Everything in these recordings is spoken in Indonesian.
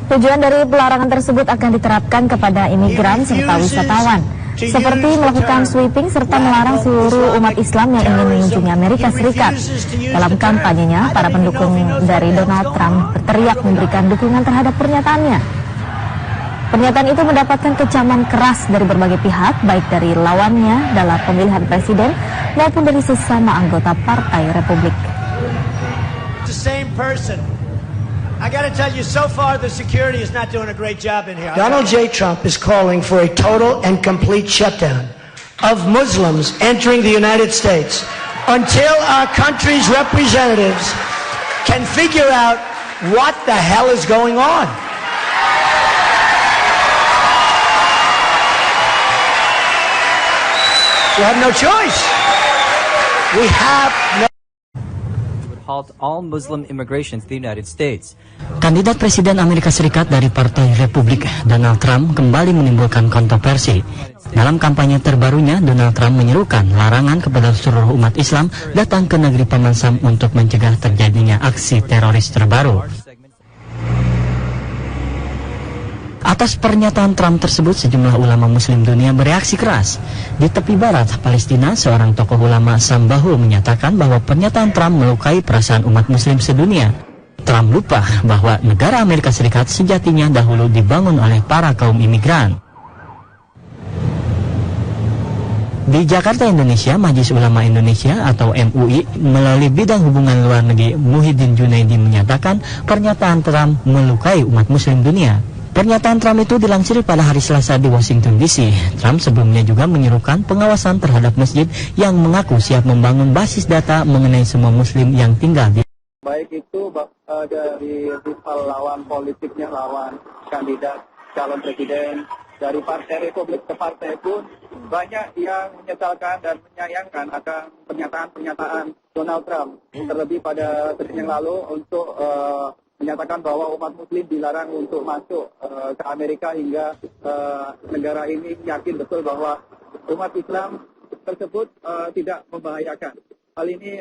Tujuan dari pelarangan tersebut akan diterapkan kepada imigran serta wisatawan, seperti melakukan sweeping serta melarang seluruh umat Islam yang ingin mengunjungi Amerika Serikat. Dalam kampanyenya, para pendukung dari Donald Trump berteriak memberikan dukungan terhadap pernyataannya. Pernyataan itu mendapatkan kecaman keras dari berbagai pihak, baik dari lawannya dalam pemilihan presiden maupun dari sesama anggota Partai Republik. I got to tell you, so far the security is not doing a great job in here. Donald J. Trump is calling for a total and complete shutdown of Muslims entering the United States until our country's representatives can figure out what the hell is going on. We have no choice. We have no halt all Muslim immigration to the United States. Kandidat Presiden Amerika Serikat dari Partai Republik, Donald Trump, kembali menimbulkan kontroversi. Dalam kampanye terbarunya, Donald Trump menyerukan larangan kepada seluruh umat Islam datang ke negeri Paman Sam untuk mencegah terjadinya aksi teroris terbaru. Atas pernyataan Trump tersebut, sejumlah ulama muslim dunia bereaksi keras. Di tepi barat Palestina, seorang tokoh ulama Sambahul menyatakan bahwa pernyataan Trump melukai perasaan umat muslim sedunia. Trump lupa bahwa negara Amerika Serikat sejatinya dahulu dibangun oleh para kaum imigran. Di Jakarta, Indonesia, Majelis Ulama Indonesia atau MUI melalui bidang hubungan luar negeri Muhyiddin Junaidi menyatakan pernyataan Trump melukai umat muslim dunia. Pernyataan Trump itu dilansir pada hari Selasa di Washington DC. Trump sebelumnya juga menyerukan pengawasan terhadap masjid yang mengaku siap membangun basis data mengenai semua muslim yang tinggal di baik itu dari rival lawan politiknya, lawan kandidat calon presiden dari Partai Republik ke partai pun banyak yang menyesalkan dan menyayangkan akan pernyataan-pernyataan Donald Trump, terlebih pada Senin yang lalu untuk menyatakan bahwa umat muslim dilarang untuk masuk ke Amerika hingga negara ini yakin betul bahwa umat Islam tersebut tidak membahayakan. Hal ini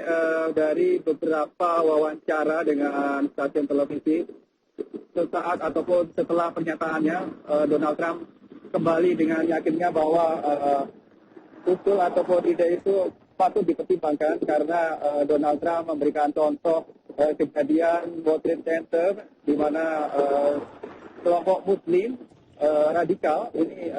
dari beberapa wawancara dengan stasiun televisi sesaat ataupun setelah pernyataannya, Donald Trump kembali dengan yakinnya bahwa usul ataupun ide itu patut dipertimbangkan karena Donald Trump memberikan contoh kejadian World Trade Center di mana kelompok Muslim radikal ini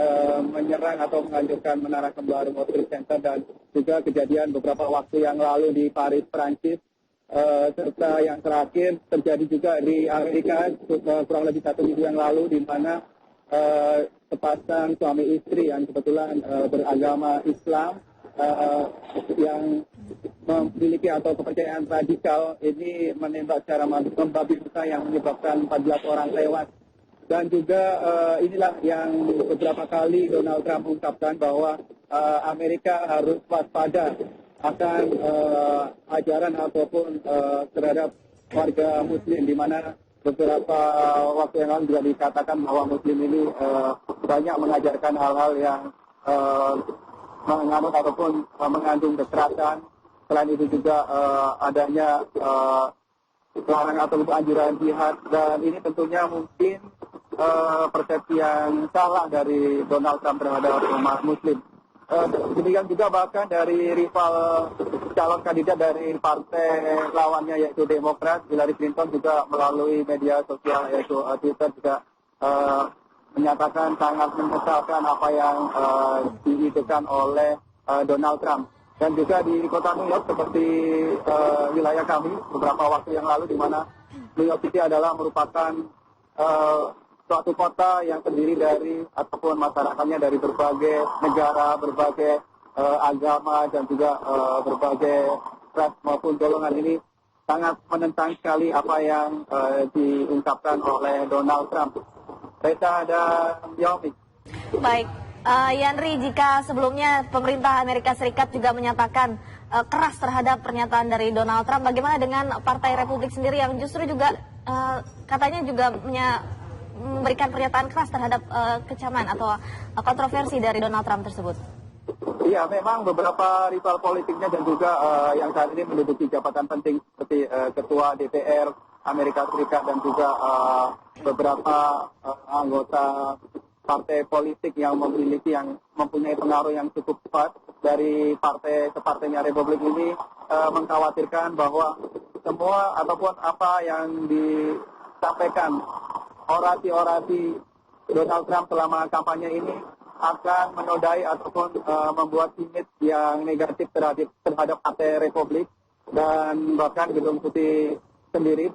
menyerang atau menghancurkan menara kembar World Trade Center, dan juga kejadian beberapa waktu yang lalu di Paris, Prancis, serta yang terakhir terjadi juga di Amerika kurang lebih 1 minggu yang lalu di mana sepasang suami istri yang kebetulan beragama Islam yang memiliki atau kepercayaan radikal ini menembak secara membabi buta yang menyebabkan 14 orang tewas. Dan juga inilah yang beberapa kali Donald Trump ungkapkan bahwa Amerika harus waspada akan ajaran ataupun terhadap warga muslim, di mana beberapa waktu yang lalu juga dikatakan bahwa muslim ini banyak mengajarkan hal-hal yang menganut ataupun mengandung kekerasan. Selain itu juga adanya larangan atau anjuran jihad, dan ini tentunya mungkin persepsi yang salah dari Donald Trump terhadap umat muslim. Demikian juga bahkan dari rival calon kandidat dari partai lawannya yaitu Demokrat, Hillary Clinton, juga melalui media sosial yaitu Twitter juga menyatakan sangat menyesalkan apa yang diidekan oleh Donald Trump. Dan juga di kota New York seperti wilayah kami beberapa waktu yang lalu, di mana New York City adalah merupakan suatu kota yang terdiri dari ataupun masyarakatnya dari berbagai negara, berbagai agama, dan juga berbagai ras maupun golongan. Ini sangat menentang sekali apa yang diungkapkan oleh Donald Trump. Reza dan Yomi. Baik, Yanri, jika sebelumnya pemerintah Amerika Serikat juga menyatakan keras terhadap pernyataan dari Donald Trump, bagaimana dengan Partai Republik sendiri yang justru juga katanya juga memberikan pernyataan keras terhadap kecaman atau kontroversi dari Donald Trump tersebut? Iya, memang beberapa rival politiknya dan juga yang saat ini menduduki jabatan penting seperti Ketua DPR Amerika Serikat dan juga beberapa anggota partai politik yang mempunyai pengaruh yang cukup kuat dari partai separtainya Republik ini mengkhawatirkan bahwa semua ataupun apa yang disampaikan orasi-orasi Donald Trump selama kampanye ini akan menodai ataupun membuat image yang negatif terhadap partai Republik, dan bahkan Gedung Putih sendiri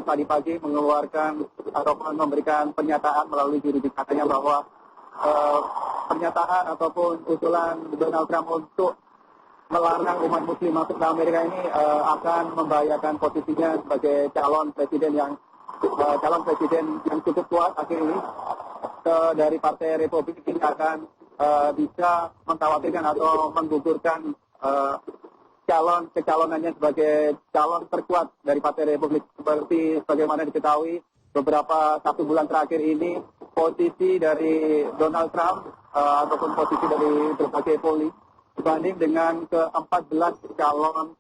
tadi pagi mengeluarkan ataupun memberikan pernyataan melalui juru bicaranya bahwa pernyataan ataupun usulan Donald Trump untuk melarang umat muslim masuk ke Amerika ini akan membahayakan posisinya sebagai calon presiden yang cukup kuat akhir ini dari Partai Republik ini akan bisa mengkhawatirkan atau menggugurkan kecalonannya sebagai calon terkuat dari Partai Republik. Seperti sebagaimana diketahui beberapa 1 bulan terakhir ini posisi dari Donald Trump ataupun posisi dari berbagai poli dibanding dengan ke-14 calon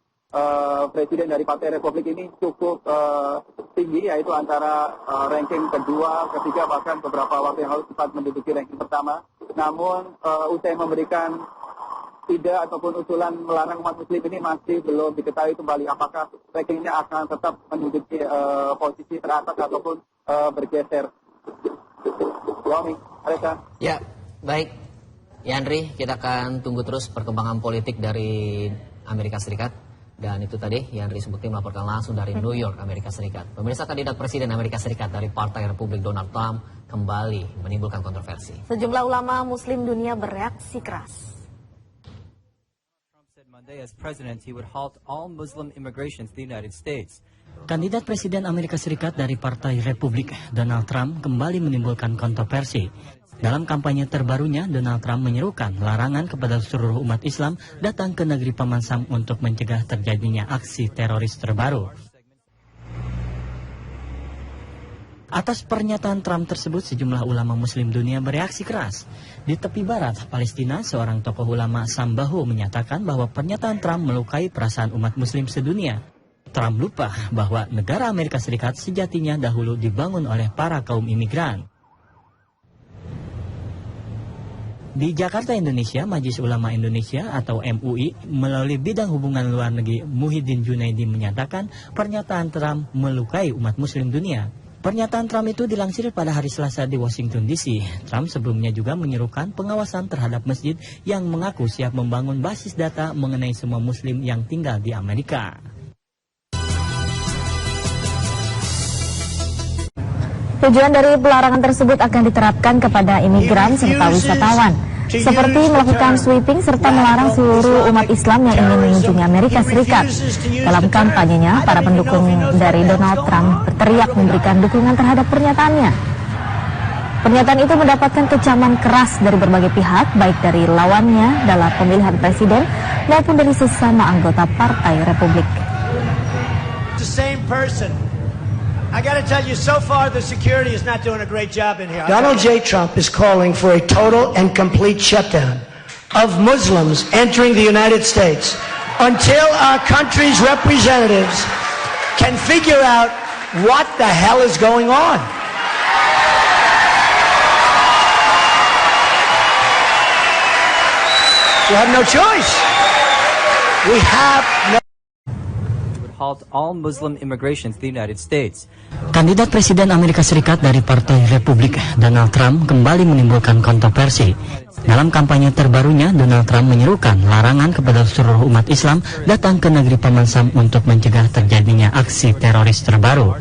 presiden dari Partai Republik ini cukup tinggi, yaitu antara ranking kedua, ketiga, bahkan beberapa waktu yang lalu sempat menduduki ranking pertama. Namun usai memberikan ide ataupun usulan melarang umat muslim ini masih belum diketahui kembali apakah rankingnya akan tetap menduduki posisi teratas ataupun bergeser. Ya, baik. Yandri, kita akan tunggu terus perkembangan politik dari Amerika Serikat. Dan itu tadi Yandri Subukti melaporkan langsung dari New York, Amerika Serikat. Pemirsa, kandidat Presiden Amerika Serikat dari Partai Republik Donald Trump kembali menimbulkan kontroversi. Sejumlah ulama muslim dunia bereaksi keras. As president, he would halt all Muslim immigration to the United States. Kandidat Presiden Amerika Serikat dari Partai Republik, Donald Trump, kembali menimbulkan kontroversi. Dalam kampanye terbarunya, Donald Trump menyerukan larangan kepada seluruh umat Islam datang ke negeri Paman Sam untuk mencegah terjadinya aksi teroris terbaru. Atas pernyataan Trump tersebut, sejumlah ulama muslim dunia bereaksi keras. Di tepi barat Palestina, seorang tokoh ulama Sambahu menyatakan bahwa pernyataan Trump melukai perasaan umat muslim sedunia. Trump lupa bahwa negara Amerika Serikat sejatinya dahulu dibangun oleh para kaum imigran. Di Jakarta, Indonesia, Majelis Ulama Indonesia atau MUI melalui bidang hubungan luar negeri Muhyiddin Junaidi menyatakan pernyataan Trump melukai umat muslim dunia. Pernyataan Trump itu dilansir pada hari Selasa di Washington DC. Trump sebelumnya juga menyerukan pengawasan terhadap masjid yang mengaku siap membangun basis data mengenai semua muslim yang tinggal di Amerika. Tujuan dari pelarangan tersebut akan diterapkan kepada imigran serta wisatawan, seperti melakukan sweeping serta melarang seluruh umat Islam yang ingin mengunjungi Amerika Serikat. Dalam kampanyenya, para pendukung dari Donald Trump berteriak memberikan dukungan terhadap pernyataannya. Pernyataan itu mendapatkan kecaman keras dari berbagai pihak, baik dari lawannya dalam pemilihan presiden maupun dari sesama anggota Partai Republik. The same person. I got to tell you, so far the security is not doing a great job in here. Donald J. Trump is calling for a total and complete shutdown of Muslims entering the United States until our country's representatives can figure out what the hell is going on. We have no choice. We have no Halt all Muslim immigration to the United States. Kandidat Presiden Amerika Serikat dari Partai Republik, Donald Trump, kembali menimbulkan kontroversi. Dalam kampanye terbarunya, Donald Trump menyerukan larangan kepada seluruh umat Islam datang ke negeri Paman Sam untuk mencegah terjadinya aksi teroris terbaru.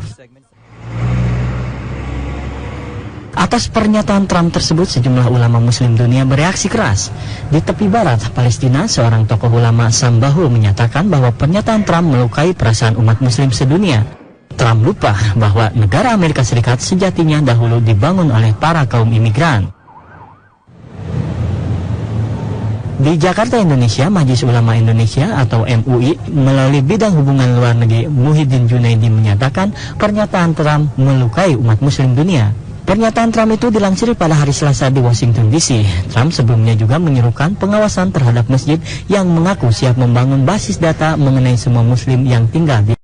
Atas pernyataan Trump tersebut, sejumlah ulama muslim dunia bereaksi keras. Di tepi barat Palestina, seorang tokoh ulama Sambahu menyatakan bahwa pernyataan Trump melukai perasaan umat muslim sedunia. Trump lupa bahwa negara Amerika Serikat sejatinya dahulu dibangun oleh para kaum imigran. Di Jakarta, Indonesia, Majelis Ulama Indonesia atau MUI melalui bidang hubungan luar negeri Muhyiddin Junaidi menyatakan pernyataan Trump melukai umat muslim dunia. Pernyataan Trump itu dilansir pada hari Selasa di Washington DC. Trump sebelumnya juga menyerukan pengawasan terhadap masjid yang mengaku siap membangun basis data mengenai semua muslim yang tinggal di